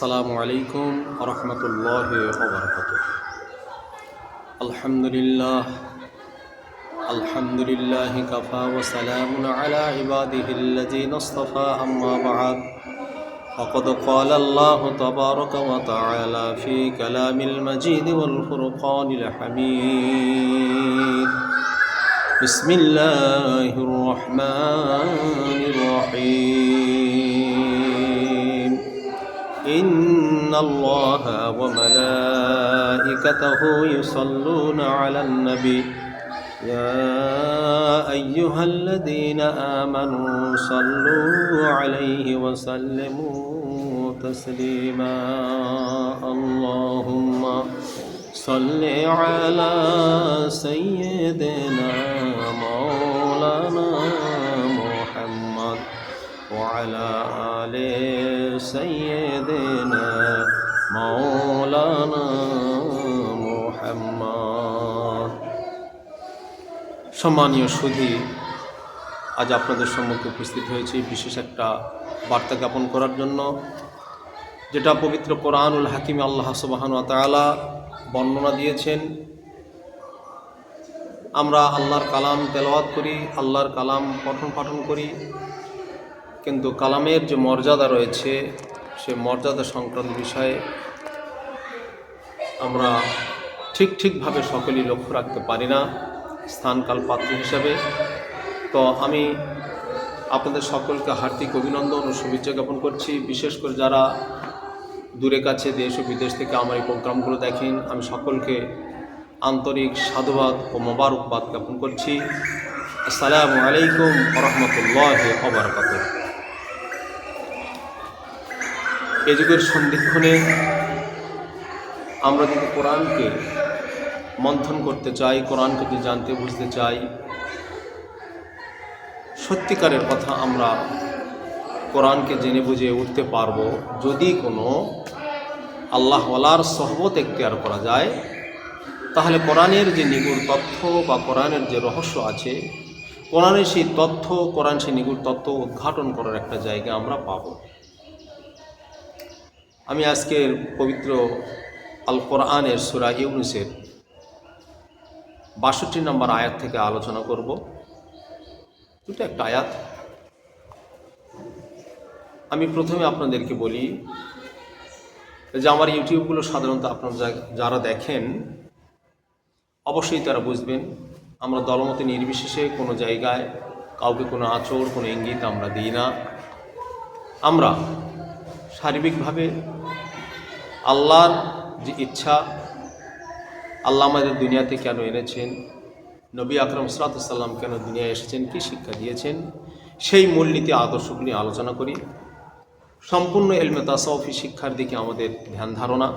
আসসালামু আলাইকুম ওয়া রাহমাতুল্লাহি ওয়া বারাকাতুহু। আলহামদুলিল্লাহি কাফা ওয়া সালামুন আলা ইবাদিহিল্লাযীনা ইসতাফা, আম্মা বা'দ। ফাকাদ ক্বালা আল্লাহু তাবারাকা ওয়া তাআলা ফি কালামিল মাজিদ ওয়াল ফুরকানিল হামিদ। বিসমিল্লাহির রাহমানির রাহিম। ইন্নাল্লাহা ওয়া মালাইকাতাহু ইউসাল্লুনা আলান নবী ইয়া আইয়ুহাল্লাযীনা আমানু সাল্লু আলাইহি ওয়া সাল্লিমু তাসলিমা। আল্লাহুম্মা সাল্লি আলা সাইয়্যিদিনা মাওলানা মুহাম্মদ ওয়া আলা আলি সাইয়্যিদিনা মাওলানা মুহাম্মদ। সম্মানীয় সুধী, আজ আপনাদের সম্মুখে উপস্থিত হয়েছি বিশেষ একটা বার্তা জ্ঞাপন করার জন্য, যেটা পবিত্র কোরআনুল হাকিমে আল্লাহ সুবহানাহু ওয়া তাআলা বর্ণনা দিয়েছেন। আমরা আল্লাহর কালাম তেলাওয়াত করি, আল্লাহর কালাম পঠন পাঠন করি, কিন্তু কালামের যে মর্যাদা রয়েছে সে মর্যাদা সংক্রান্ত বিষয়ে আমরা ঠিকভাবে সকলেই লক্ষ্য রাখতে পারি না স্থানকাল পাত্র হিসাবে। তো আমি আপনাদের সকলকে হার্দিক অভিনন্দন ও শুভেচ্ছা জ্ঞাপন করছি। বিশেষ করে যারা দূরে কাছে দেশ ও বিদেশ থেকে আমার এই প্রোগ্রামগুলো দেখেন, আমি সকলকে আন্তরিক সাধুবাদ ও মোবারকবাদ জ্ঞাপন করছি। আসসালামু আলাইকুম ওয়া রাহমাতুল্লাহি ওয়া বারাকাতুহু। এ যুগের সন্ধিক্ষণে আমরা যদি কোরআনকে মন্থন করতে চাই, কোরআনকে যদি জানতে বুঝতে চাই, সত্যিকারের কথা আমরা কোরআনকে জেনে বুঝে উঠতে পারবো যদি কোনো আল্লাহওয়ালার সোহবত এখতিয়ার করা যায়। তাহলে কোরআনের যে নিগুড় তথ্য বা কোরআনের যে রহস্য আছে, কোরআনের সেই তথ্য, কোরআন সেই নিগুড় তথ্য উদ্ঘাটন করার একটা জায়গা আমরা পাব। আমি আজকের পবিত্র আল কোরআনের সূরা ইউনূসের ৬২ নম্বর আয়াত থেকে আলোচনা করব। দুটো একটা আয়াত। আমি প্রথমে আপনাদেরকে বলি যে আমার ইউটিউবগুলো সাধারণত আপনারা যারা দেখেন অবশ্যই তারা বুঝবেন, আমরা দলমতে নির্বিশেষে কোনো জায়গায় কাউকে কোনো আঁচড়, কোনো ইঙ্গিত আমরা দিই না। আমরা সার্বিকভাবে আল্লাহর যে ইচ্ছা, আল্লাহ আমাদের দুনিয়াতে কেন এনেছেন, নবী আকরাম সাল্লাল্লাহু আলাইহি ওয়াসাল্লাম কেন দুনিয়ায় এসেছেন, কী শিক্ষা দিয়েছেন, সেই মূলনীতি আদর্শগুলি আলোচনা করি। সম্পূর্ণ ইলমে তাসাউফি শিক্ষার দিকে আমাদের ধ্যান ধারণা।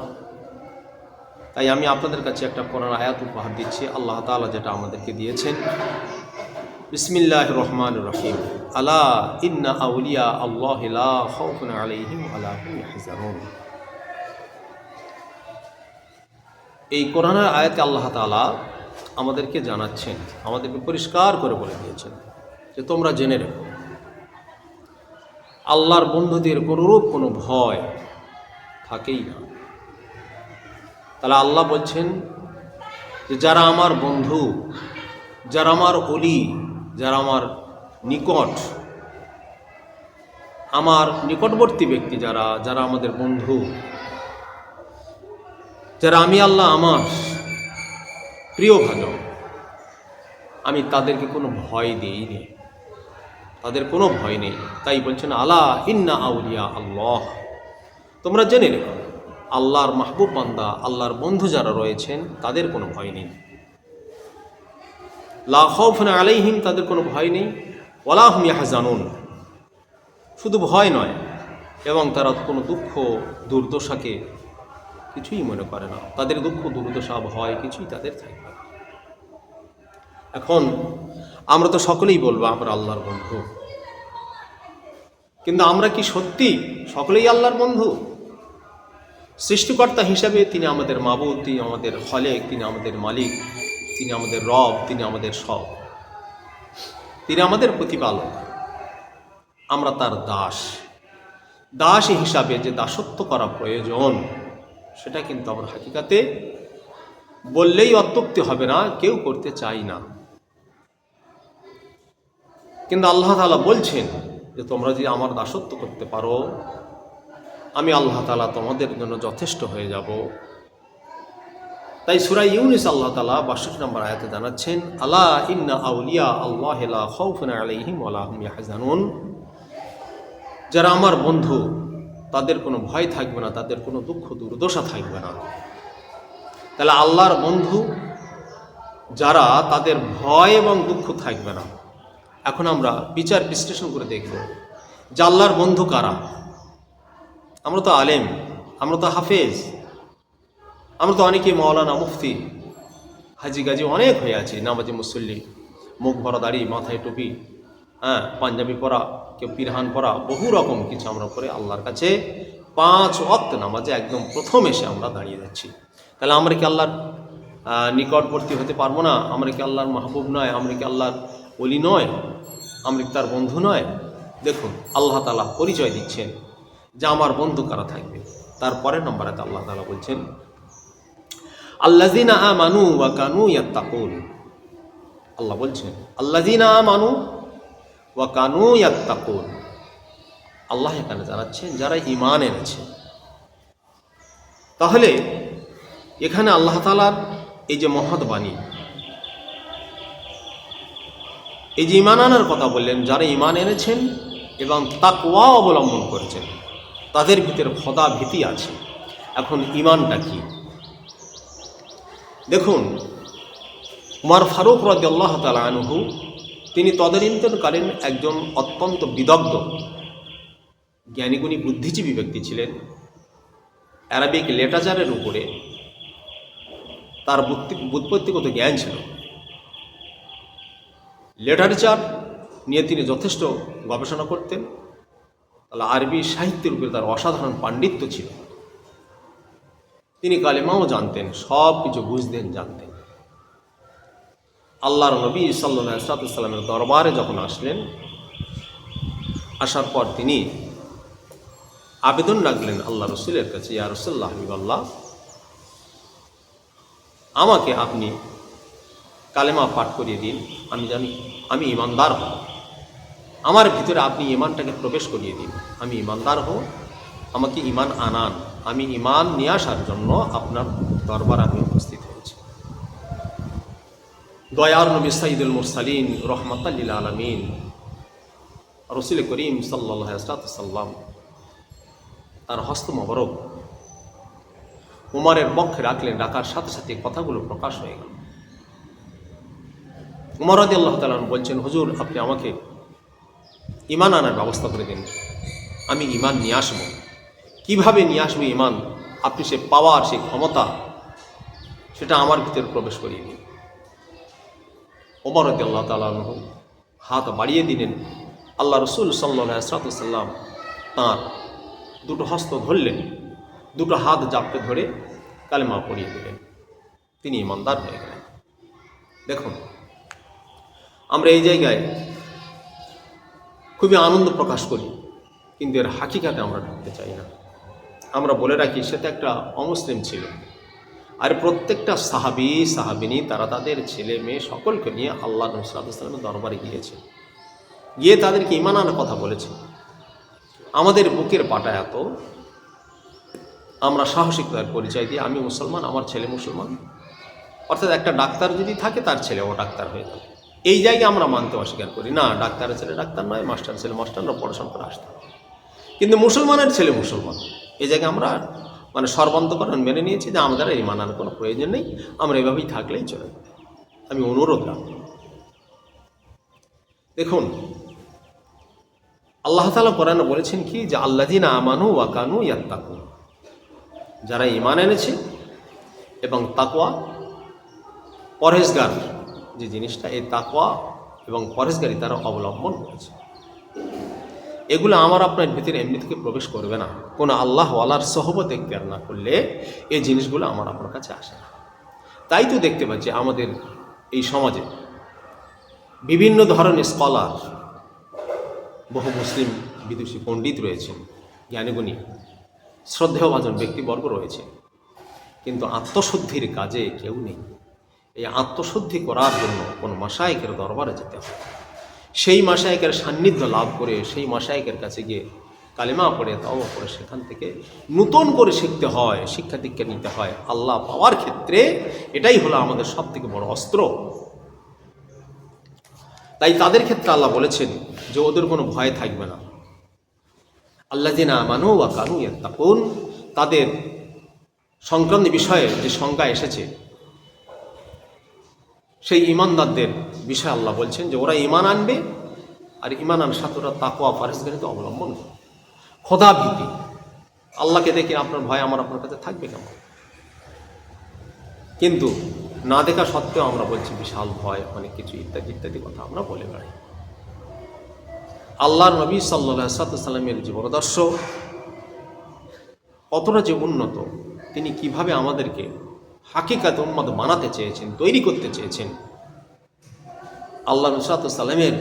তাই আমি আপনাদের কাছে একটা কোরআন আয়াত উপহার দিচ্ছি, আল্লাহ তাআলা যেটা আমাদেরকে দিয়েছেন। বিসমিল্লাহির রহমানির রহিম। আলা ইন্না আউলিয়া আল্লাহি লা খাউফুন আলাইহিম ওয়া লা হুম ইয়াহজানুন। এই কোরআনের আয়াতে আল্লাহ তাআলা আমাদেরকে জানাচ্ছেন, আমাদেরকে পরিষ্কার করে বলে দিয়েছেন যে তোমরা জেনে রেখো, আল্লাহর বন্ধুদের কোনরূপ কোনো ভয় থাকেই না। তাহলে আল্লাহ বলছেন যে যারা আমার বন্ধু, যারা আমার ওলি, যারা আমার নিকটবর্তী ব্যক্তি, যারা আমাদের বন্ধু, যারা আমি আল্লাহ আমার প্রিয় ভাজন, আমি তাদেরকে কোনো ভয় দিইনি, তাদের কোনো ভয় নেই। তাই বলছেন আলা ইন্না আউলিয়া আল্লাহ, তোমরা জেনে রেখো আল্লাহর মাহবুব বান্দা, আল্লাহর বন্ধু যারা রয়েছেন তাদের কোনো ভয় নেই। লা খাউফুন আলাইহিম, তাদের কোনো ভয় নেই। ওয়ালা হুম ইয়াহজানুন, শুধু ভয় নয়, এবং তারা কোনো দুঃখ দুর্দশাকে কিছুই মনে করে না। তাদের দুঃখ দুর্দশা ভয় কিছুই তাদের থাকবে না। এখন আমরা তো সকলেই বলবো আমরা আল্লাহর বন্ধু, কিন্তু আমরা কি সত্যি সকলেই আল্লাহর বন্ধু? সৃষ্টিকর্তা হিসাবে তিনি আমাদের মাবুদ, তিনি আমাদের খলেক, তিনি আমাদের মালিক, তিনি আমাদের রব, তিনি আমাদের সব, তিনি আমাদের প্রতিপালক, আমরা তার দাস। দাস হিসাবে যে দাসত্ব করা প্রয়োজন, সেটা কিন্তু আমরা হাকিকাতে বললেই অত্যুক্তি হবে না, কেউ করতে চাই না। কিন্তু আল্লাহ তাআলা বলছেন যে তোমরা যদি আমার দাসত্ব করতে পারো, আমি আল্লাহ তাআলা তোমাদের জন্য যথেষ্ট হয়ে যাব। তাই সূরা ইউনুস আল্লাহ তাআলা ৬২ নম্বর আয়াতে জানাচ্ছেন, আলা ইন্না আউলিয়া আল্লাহি লা খাউফুন আলাইহিম ওয়া লা হুম ইয়াহজানুন, যারা আমার বন্ধু তাদের কোনো ভয় থাকবে না, তাদের কোনো দুঃখ দুর্দশা থাকবে না। তাহলে আল্লাহর বন্ধু যারা, তাদের ভয় এবং দুঃখ থাকবে না। এখন আমরা বিচার বিশ্লেষণ করে দেখব যে আল্লাহর বন্ধু কারা। আমরা তো আলেম, আমরা তো হাফেজ, আমরা তো অনেকেই মাওলানা, মুফতি, হাজি গাজি অনেক হয়ে আছি, নামাজি মুসল্লি, মুখ ভরা দাড়ি, মাথায় টুপি, পাঞ্জাবি পরা, কেউ পিরহান পরা, বহু রকম কিছু আমরা করে আল্লাহর কাছে 5 ওয়াক্ত নামাজে একদম প্রথম এসে আমরা দাঁড়িয়ে যাচ্ছি। তাহলে আমরা কি আল্লাহর নিকটবর্তী হতে পারবো না? আমরা কি আল্লাহর মাহবুব নয়? আমরা কি আল্লাহর ওলি নয়? আমরা কি তার বন্ধু নয়? দেখুন আল্লাহ তাআলা পরিচয় দিচ্ছেন যে আমার বন্ধু কারা থাকবে। তারপরে নম্বরাতে আল্লাহ তাআলা বলছেন, আল্লাযিনা আমানু ওয়া কানু ইয়াত্তাকুন। আল্লাহ বলছেন আল্লাযিনা আমানু ওয়া কানু ইয়াত্তাকুন। আল্লাহ এখানে জানাচ্ছেন যারা ঈমান এনেছে। তাহলে এখানে আল্লাহ তাআলার এই যে মহৎ বাণী, এই যে ঈমান আনার কথা বললেন, যারা ঈমান এনেছেন এবং তাকওয়া অবলম্বন করেছেন, তাদের ভিতরে খোদা ভীতি আছে। এখন ঈমানটা কি? দেখুন, উমর ফারুক রাদিয়াল্লাহু তাআলা আনহু, তিনি তদানীন্তনকালীন একজন অত্যন্ত বিদগ্ধ জ্ঞানীগুণী বুদ্ধিজীবী ব্যক্তি ছিলেন। অ্যারাবিক লিটারেচারের উপরে তার ব্যুৎপত্তিগত জ্ঞান ছিল। লিটারেচার নিয়ে তিনি যথেষ্ট গবেষণা করতেন। তাহলে আরবি সাহিত্যের উপরে তার অসাধারণ পাণ্ডিত্য ছিল। তিনি কালেমাও জানতেন, সব কিছু বুঝতেন, জানতেন। আল্লাহর নবী সাল্লাল্লাহু আলাইহি ওয়াসাল্লামের দরবারে যখন আসলেন, আসার পর তিনি আবেদন রাখলেন আল্লাহ রসুলের কাছে, ইয়া রাসূলুল্লাহ, হাবিবাল্লাহ, আমাকে আপনি কালেমা পাঠ করিয়ে দিন, আমি জানি আমি ঈমানদার হব। আমার ভিতরে আপনি ঈমানটাকে প্রবেশ করিয়ে দিন, আমি ঈমানদার হব, আমাকে ঈমান আনান। আমি ঈমান নিয়ে আসার জন্য আপনার দরবার আমি উপস্থিত হয়েছি। দয়ার নবী সাইয়্যিদুল মুরসালিন রাহমাতাল লিল আলামিন রাসূল করিম সাল্লাল্লাহু আলাইহি ওয়াসাল্লাম তার হস্ত মোবারক উমরের পক্ষে রাখলেন। ডাকার সাথে সাথে কথাগুলো প্রকাশ হয়ে গেল। উমর রাদিয়াল্লাহু তাআলা বলছেন, হুজুর, আপনি আমাকে ঈমান আনার ব্যবস্থা করে দিন, আমি ঈমান নিয়ে আসব। কীভাবে নিয়ে আসবে ঈমান? আপনি সে পাওয়ার, সেই ক্ষমতা, সেটা আমার ভিতরে প্রবেশ করিয়ে দিন। ওমর রাদিয়াল্লাহু তাআলা হাত বাড়িয়ে দিলেন। আল্লাহ রসুল সাল্লাল্লাহু আলাইহি ওয়াসাল্লাম তাঁর দুটো হস্ত ধরলেন, দুটো হাত জাপটে ধরে কালেমা পড়িয়ে দিলেন। তিনি ঈমানদার হয়ে গেলেন। দেখুন, আমরা এই জায়গায় খুবই আনন্দ প্রকাশ করি, কিন্তু এর হাকিকাতে আমরা ঢুকতে চাই না। আমরা বলে রাখি সে তো একটা অমুসলিম ছিল। আর প্রত্যেকটা সাহাবী সাহাবিনী তারা তাদের ছেলে মেয়ে সকলকে নিয়ে আল্লাহ নবী সাল্লাল্লাহু আলাইহি ওয়াসাল্লামের দরবারে গিয়ে তাদেরকে ঈমান আনার কথা বলেছে। আমাদের বুকের পাটা এত, আমরা সাহসিকতার পরিচয় দিয়ে আমি মুসলমান, আমার ছেলে মুসলমান। অর্থাৎ একটা ডাক্তার যদি থাকে, তার ছেলেও ডাক্তার হয়ে থাকে। এই জায়গায় আমরা মানতে অস্বীকার করি না, ডাক্তারের ছেলে ডাক্তার নয়, মাস্টার ছেলে মাস্টাররা পড়াশোনা করে আসতে হবে। কিন্তু মুসলমানের ছেলে মুসলমান, এই জায়গায় আমরা সর্বান্তকরণ মেনে নিয়েছি যে আমাদের এই মানার কোনো প্রয়োজন নেই, আমরা এভাবেই থাকলেই চলে যাবে। আমি অনুরোধ রাখব, দেখুন আল্লাহ তাআলা কোরআনে বলেছেন কি, যে আল্লাযিনা আমানু ওয়া কানু ইয়াত্তাকুন, যারা ঈমান এনেছে এবং তাকওয়া, পরহেজগার যে জিনিসটা, এই তাকওয়া এবং পরহেজগারি তারা অবলম্বন করেছে। এগুলো আমার আপনার ভিতরে এমনি থেকে প্রবেশ করবে না। কোনো আল্লাহওয়ালার সহবত এখতিয়ার না করলে এই জিনিসগুলো আমার আপনার কাছে আসে না। তাই তো দেখতে পাচ্ছি আমাদের এই সমাজে বিভিন্ন ধরনের স্কলার, বহু মুসলিম বিদুষী পণ্ডিত রয়েছেন, জ্ঞানীগুণী শ্রদ্ধেয়ভাজন ব্যক্তিবর্গ রয়েছে, কিন্তু আত্মশুদ্ধির কাজে কেউ নেই। এই আত্মশুদ্ধি করার জন্য কোনো মাশায়েখের দরবারে যেতে হয়, সেই মাশায়েখের সান্নিধ্য লাভ করে সেই মাশায়েখের কাছে গিয়ে কালেমা পড়ে তাওবা পড়ে সেখান থেকে নতুন করে শিখতে হয়, শিক্ষা দীক্ষা নিতে হয়। আল্লাহ পাওয়ার ক্ষেত্রে এটাই হলো আমাদের সব থেকে বড় অস্ত্র। তাই তাদের ক্ষেত্রে আল্লাহ বলেছেন যে ওদের কোনো ভয় থাকবে না। আল্লাযিনা আমানু ওয়া কানু ইয়াত্তাকুন, তাদের সংক্রান্ত বিষয়ে যে সংজ্ঞা এসেছে সেই ঈমানদারদের বিষয়ে আল্লাহ বলছেন যে ওরা ঈমান আনবে, আর ঈমান আনার সাথে ওরা তাকওয়া পরহেজগারিতা অবলম্বন করবে। খোদা ভীতি, আল্লাহকে দেখে আপনার ভয় আমার আপনার কাছে থাকবে কেমন? কিন্তু না দেখা সত্ত্বেও আমরা বলছি বিশাল ভয়, অনেক কিছু ইত্যাদি ইত্যাদি কথা আমরা বলে বেড়াই। আল্লাহর নবী সাল্লাল্লাহু আলাইহি ওয়াসাল্লামের জীবনাদর্শ কতটা যে উন্নত, তিনি কিভাবে আমাদেরকে হাকিকাত উম্মত বানাতে চেয়েছেন, তৈরি করতে চেয়েছেন, আল্লাহ নবী সাল্লাল্লাহু আলাইহি ওয়াসাল্লামের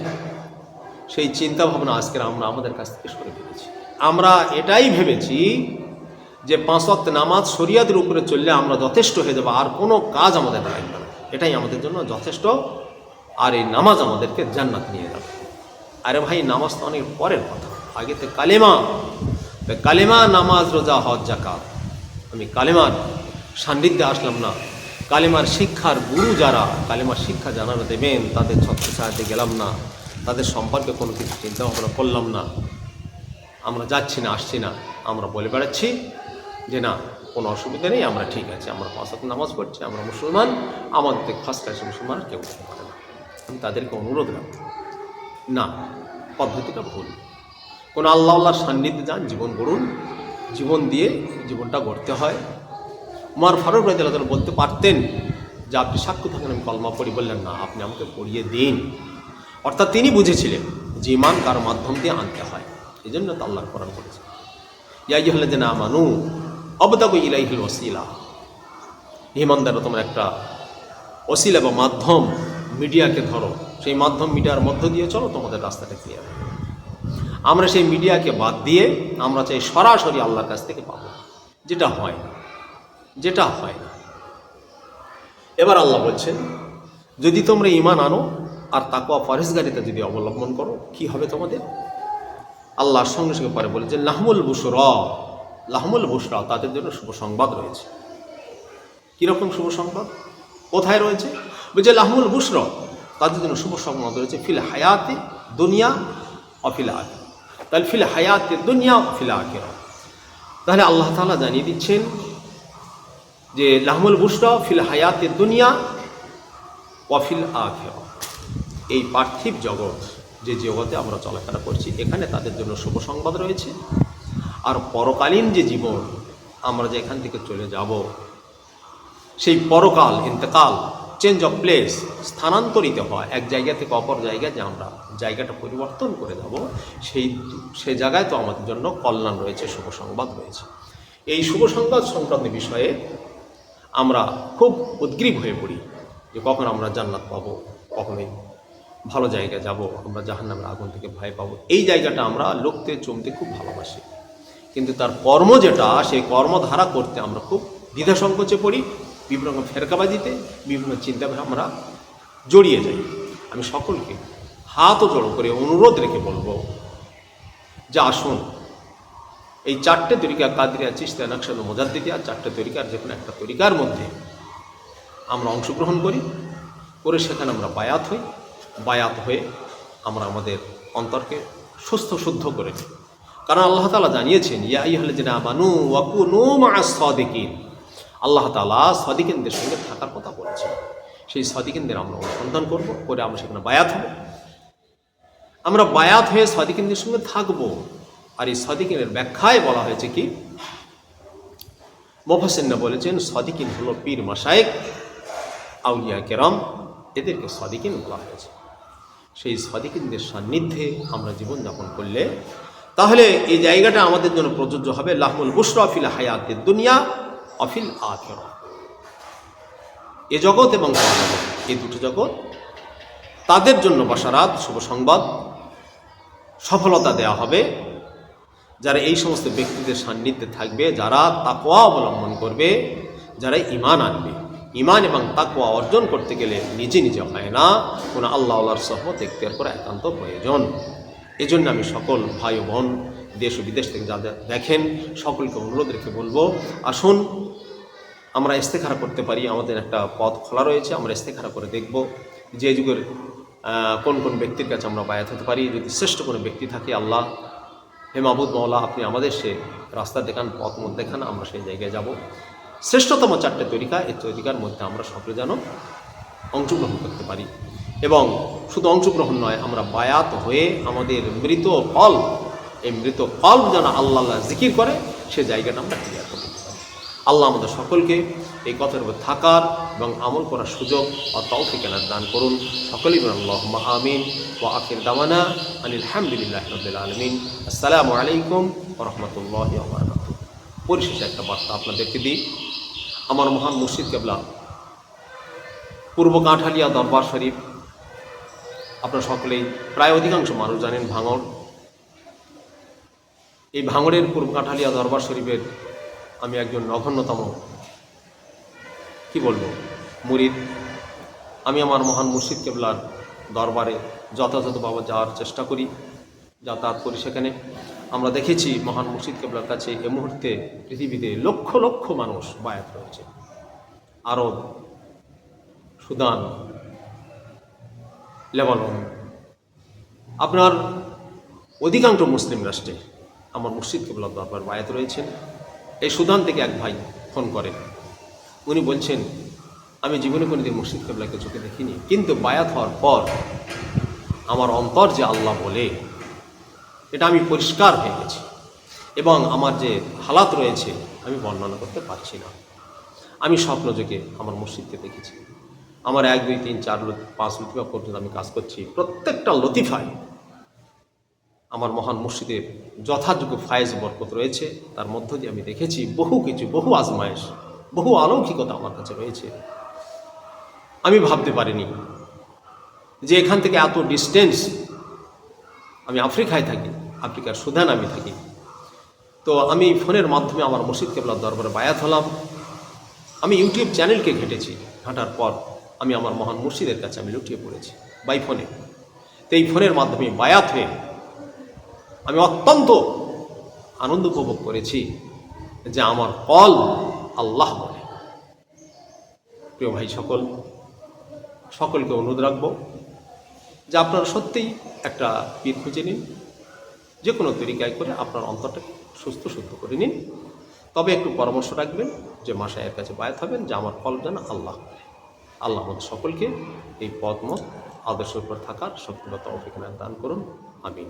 সেই চিন্তা ভাবনা আজকে আমরা আমাদের কাছ থেকে সরে ফেলেছি। আমরা এটাই ভেবেছি যে 5 ওয়াক্ত নামাজ শরিয়াতের উপরে চললে আমরা যথেষ্ট হয়ে যাবো, আর কোনো কাজ আমাদের লাগবে না, এটাই আমাদের জন্য যথেষ্ট, আর এই নামাজ আমাদেরকে জান্নাত নিয়ে যাবে। আরে ভাই, নামাজ তো অনেক পরের কথা, আগে তো কালেমা, কালেমা, নামাজ, রোজা, হজ, যাকাত। আমি কালেমার সান্নিধ্যে আসলাম না, কালেমার শিক্ষার গুরু যারা কালেমার শিক্ষা জানানো দেবেন তাদের ছত্রছায়াতে গেলাম না, তাদের সম্পর্কে কোনো কিছু চিন্তা ভাবনা করলাম না। আমরা যাচ্ছি না, আসছি না, আমরা বলে বেড়াচ্ছি যে না কোনো অসুবিধা নেই, আমরা ঠিক আছে, আমরা 5 ওয়াক্ত নামাজ পড়ছি, আমরা মুসলমান, আমাদের থেকে ফার্স্ট ক্লাস মুসলমান কেউ করতে পারে না। আমি তাদেরকে অনুরোধ রাখব না, পদ্ধতিটা ভুল। কোনো আল্লাহর সান্নিধ্যে যান, জীবন গড়ুন, জীবন দিয়ে জীবনটা গড়তে হয়। উমর ফারুক রাদিয়াল্লাহু তাআলা বলতে পারতেন যে আপনি সাক্ষ্য থাকেন আমি কলমা পড়ি, বললেন না, আপনি আমাকে পড়িয়ে দিন। অর্থাৎ তিনি বুঝেছিলেন যে ঈমান কার মাধ্যম দিয়ে আনতে হয়, এই জন্য তো আল্লাহ কোরআন বলেছে ইয়া আইয়ুহাল্লাযিনা আমানু আবতাগু ইলাইহিল ওয়াসিলা, ঈমানদাররা তোমরা একটা ওসিলা বা মাধ্যম, মিডিয়াকে ধরো, সেই মাধ্যম মিডিয়ার মধ্য দিয়ে চলো, তোমাদের রাস্তাটা ক্লিয়ার। আমরা সেই মিডিয়াকে বাদ দিয়ে আমরা চাই সরাসরি আল্লাহর কাছ থেকে পাবো, যেটা হয় না, যেটা হয় না। এবার আল্লাহ বলছেন যদি তোমরা ঈমান আনো আর তাকওয়া পরহেজগারিতা যদি অবলম্বন করো, কি হবে তোমাদের? আল্লাহর সঙ্গে সঙ্গে পরে বলে যে লাহমুল বুশরা, লাহমুল বুশরা, তাদের জন্য শুভ সংবাদ রয়েছে। কীরকম শুভ সংবাদ, কোথায় রয়েছে? বলছে লাহমুল বুশরা, তাদের জন্য শুভ সংবাদ রয়েছে ফিল হায়াতে দুনিয়া অফিল আখিরা। তাহলে ফিল হায়াতে দুনিয়া অফিল আখিরা, তাহলে আল্লাহ তাআলা জানিয়ে দিচ্ছেন যে লাহমুল বুশরা ফিল হায়াতে দুনিয়া ওয়াফিল আখিরা, এই পার্থিব জগৎ, যে জগতে আমরা চলাফেরা করছি, এখানে তাদের জন্য শুভ সংবাদ রয়েছে। আর পরকালীন যে জীবন, আমরা যে এখান থেকে চলে যাব, সেই পরকাল, ইন্তেকাল, চেঞ্জ অফ প্লেস, স্থানান্তরিত হওয়া, এক জায়গা থেকে অপর জায়গায় যে আমরা জায়গাটা পরিবর্তন করে যাব, সেই জায়গায় তো আমাদের জন্য কল্যাণ রয়েছে, শুভ সংবাদ রয়েছে। এই শুভ সংবাদ সংক্রান্ত বিষয়ে আমরা খুব উদ্গ্রীব হয়ে পড়ি যে কখন আমরা জান্নাত পাবো, কখনোই ভালো জায়গায় যাব, আমরা জাহান্নামের আগুন থেকে ভয় পাবো। এই জায়গাটা আমরা লোকতে চমতে খুব ভালোবাসি, কিন্তু তার কর্ম যেটা, সেই কর্মধারা করতে আমরা খুব দ্বিধা সংকোচে পড়ি, বিভিন্ন রকম ফেরকাবাজিতে, বিভিন্ন চিন্তাভাবনা আমরা জড়িয়ে যাই। আমি সকলকে হাত ও জড়ো করে অনুরোধ রেখে বলবো যে আসুন, এই 4টে তরিকা, কাদরিয়া, চিশতিয়া, নকশবন্দি, মুজাদ্দিদিয়া, 4টে তরিকার যে কোনো একটা তরিকার মধ্যে আমরা অংশগ্রহণ করি, করে সেখানে আমরা বায়াত হই, বায়াত হয়ে আমরা আমাদের অন্তরকে সুস্থ শুদ্ধ করে নিই। কারণ আল্লাহ তাআলা জানিয়েছেন ইয়া আইয়ুহাল্লাযিনা আমানু ওয়া কুনু মা'আস সাদিকিন, আল্লাহ তাআলা সাদিকিনদের সঙ্গে থাকার কথা বলেছেন। সেই সাদিকিনদের আমরা অনুসন্ধান করব, করে আমরা সেখানে বায়াত হব। আমরা বায়াত হয়ে সাদিকিনদের সঙ্গে থাকব। আর এই সাদিকিনের ব্যাখ্যায় বলা হয়েছে কি, মুফাসসিররা বলেছেন সাদিকিন হলো পীর মাশায়েখ, আউলিয়া কেরাম, এদেরকে সাদিকিন বলা হয়েছে। সেই সাদিকিনদের সান্নিধ্যে আমরা জীবনযাপন করলে তাহলে এই জায়গাটা আমাদের জন্য প্রযোজ্য হবে লাহমুল বুশরা ফিল হায়াতিদ দুনিয়া অফিল আখিরা। এ জগৎ এবং পরজগৎ, এই দুটো জগৎ, তাদের জন্য বাশারাত, শুভ সংবাদ, সফলতা দেওয়া হবে যারা এই সমস্ত ব্যক্তিদের সান্নিধ্যে থাকবে, যারা তাকওয়া অবলম্বন করবে, যারা ঈমান আনবে। ঈমান এবং তাকওয়া অর্জন করতে গেলে নিজে নিজে হয় না, কোনো আল্লাহর সহমত এখতিয়ার করা একান্ত প্রয়োজন। এজন্য আমি সকল ভাই ও বোন দেশ ও বিদেশ থেকে যারা দেখেন সকলকে অনুরোধ রেখে বলবো, আসুন আমরা ইস্তেখারা করতে পারি। আমাদের একটা পথ খোলা রয়েছে, আমরা ইস্তেখারা করে দেখব যে যুগের কোন কোন ব্যক্তির কাছে আমরা বায়াত হতে পারি। যদি শ্রেষ্ঠ কোনো ব্যক্তি থাকে, আল্লাহ হে মাবুদ মওলা, আপনি আমাদের সে রাস্তা দেখান, পথ মত দেখান, আমরা সেই জায়গায় যাব। শ্রেষ্ঠতম 4টে তরিকা, এই তরিকার মধ্যে আমরা সকলে যেন অংশগ্রহণ করতে পারি। এবং শুধু অংশগ্রহণ নয়, আমরা বায়াত হয়ে আমাদের মৃত কল, এই মৃত কল্ব যেন আল্লাহ জিকির করে, সে জায়গাটা আমরা ক্লিয়ার করতে পারি। আল্লাহ আমাদের সকলকে এই কথার উপর থাকার এবং আমল করার সুযোগ ও তৌফিক দান করুন। সকলেই বলুন আল্লাহুম্মা আমিন। ওয়া আখির দাওয়ানা আনিল হামদুলিল্লাহি রাব্বিল আলামিন। আসসালামু আলাইকুম ওয়া রাহমাতুল্লাহি ওয়া বারাকাতুহু। পরিশেষে একটা বার্তা আপনাদেরকে দিই। আমার মহান মুর্শিদ কেবলা পূর্ব কাঁঠালিয়া দরবার শরীফ, আপনারা সকলেই প্রায় অধিকাংশ মানুষ জানেন ভাঙড়। এই ভাঙড়ের পূর্ব কাঁঠালিয়া দরবার শরীফের আমি একজন নগণ্যতম মুরিদ। আমি আমার মহান মুর্শিদ কেবলার দরবারে যথাযথভাবে যাওয়ার চেষ্টা করি, যাতায়াত করি। সেখানে আমরা দেখেছি মহান মুর্শিদ কেবলার কাছে এ মুহূর্তে পৃথিবীতে লক্ষ লক্ষ মানুষ বায়াত রয়েছে। আরব, সুদান, লেবানন, আপনার অধিকাংশ মুসলিম রাষ্ট্রে আমার মুর্শিদ কেবলার দরবার বায়াত রয়েছেন। এই সুদান থেকে এক ভাই ফোন করেন, উনি বলছেন, আমি জীবনে কোনোদিন মুর্শিদ কেবলাকে চোখে দেখিনি, কিন্তু বায়াত হওয়ার পর আমার অন্তর যে আল্লাহ বলে, এটা আমি পরিষ্কার হয়ে গেছি এবং আমার যে হালাত রয়েছে আমি বর্ণনা করতে পারছি না। আমি স্বপ্নযোগে আমার মুর্শিদকে দেখেছি। আমার 1, 2, 3, 4, 5 লতিফা পর্যন্ত আমি কাজ করছি। প্রত্যেকটা লতিফায় আমার মহান মুর্শিদের যথাযোগ্য ফায়েজ বরকত রয়েছে। তার মধ্য দিয়ে আমি দেখেছি বহু কিছু, বহু আজমায়েশ, বহু অলৌকিকতা আমার কাছে রয়েছে। আমি ভাবতে পারিনি যে এখান থেকে এত ডিস্টেন্স, আমি আফ্রিকায় থাকি, আফ্রিকার সুদান আমি থাকি। তো আমি ফোনের মাধ্যমে আমার মুর্শিদ কেবলার দরবারে বায়াত হলাম। আমি ইউটিউব চ্যানেলকে ঘেঁটেছি, ঘাঁটার পর আমি আমার মহান মুর্শিদের কাছে আমি লুটিয়ে পড়েছি বাই ফোনে। তো এই ফোনের মাধ্যমে বায়াত হয়ে আমি অত্যন্ত আনন্দ উপভোগ করেছি যে আমার কল আল্লাহ বলে। প্রিয় ভাই সকলকে অনুরোধ রাখবো যে আপনারা সত্যিই একটা পীর খুঁজে নিন, যে কোনো তরিকায় করে আপনার অন্তরটাকে সুস্থ শুদ্ধ করে নিন। তবে একটু পরামর্শ রাখবেন যে মাশায়ের কাছে বায়াত হবেন, যে আমার কল যেন আল্লাহ বলে। আল্লাহ আমাদের সকলকে এই পথমত আদর্শের উপর থাকার শক্তিগত তৌফিক দান করুন। আমিন।